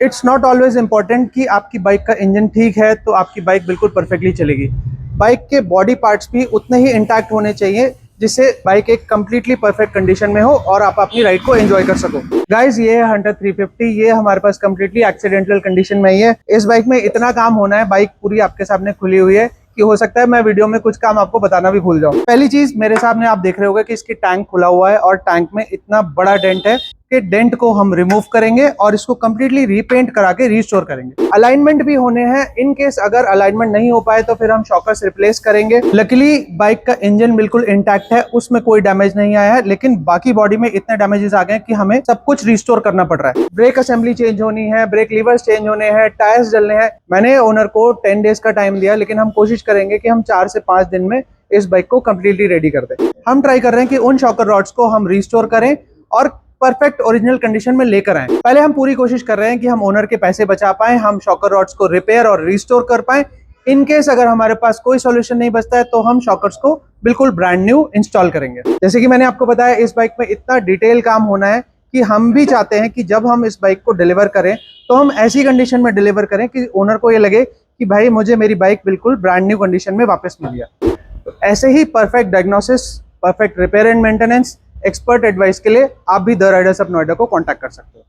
It's not always important कि आपकी bike का इंजन ठीक है तो आपकी बाइक बिल्कुल परफेक्टली चलेगी। बाइक के बॉडी पार्ट्स भी उतने ही इंटैक्ट होने चाहिए जिससे बाइक एक कंप्लीटली परफेक्ट कंडीशन में हो और आप अपनी राइड को एंजॉय कर सको। गाइस, ये है हंटर 350। ये हमारे पास कंप्लीटली एक्सीडेंटल कंडीशन में ही है। इस बाइक में इतना काम होना है, बाइक पूरी आपके सामने खुली हुई है कि हो सकता है मैं वीडियो में कुछ काम आपको बताना भी भूल जाऊं। पहली चीज, मेरे सामने आप देख रहे होंगे कि इसकी टैंक खुला हुआ है और टैंक में इतना बड़ा डेंट है कि डेंट को हम रिमूव करेंगे और इसको कंप्लीटली रीपेंट करा के रिस्टोर करेंगे। अलाइनमेंट भी होने हैं, इन केस अगर अलाइनमेंट नहीं हो पाए तो फिर हम शॉकर्स रिप्लेस करेंगे। लकीली बाइक का इंजन बिल्कुल इंटैक्ट है, उसमें कोई डैमेज नहीं आया है, लेकिन बाकी बॉडी में इतने डैमेजेस आ गए कि हमें सब कुछ रिस्टोर करना पड़ रहा है। ब्रेक असेंबली चेंज होनी है, ब्रेक लीवर्स चेंज होने हैं, टायर्स डलने हैं। मैंने ओनर को 10 डेज का टाइम दिया, लेकिन हम कोशिश करेंगे कि हम 4 से 5 दिन में इस बाइक को कंप्लीटली रेडी कर दें। हम ट्राई कर रहे हैं कि उन शॉकर रॉड्स को हम रिस्टोर करें और परफेक्ट ओरिजिनल कंडीशन में लेकर आए। पहले हम पूरी कोशिश कर रहे हैं कि हम ओनर के पैसे बचा पाए, हम शॉकर रॉड्स को रिपेयर और रिस्टोर कर पाए। इन केस अगर हमारे पास कोई सॉल्यूशन नहीं बचता है तो हम शॉकर्स को बिल्कुल ब्रांड न्यू इंस्टॉल करेंगे। जैसे कि मैंने आपको बताया, इस बाइक में इतना डिटेल काम होना है कि हम भी चाहते हैं कि जब हम इस बाइक को डिलीवर करें तो हम ऐसी कंडीशन में डिलीवर करें कि ओनर को ये लगे कि भाई मुझे मेरी बाइक बिल्कुल ब्रांड न्यू कंडीशन में वापस मिल गया। तो ऐसे ही perfect diagnosis, perfect repair and maintenance, expert advice के लिए आप भी द राइडर्स ऑफ नोएडा को कांटेक्ट कर सकते हो।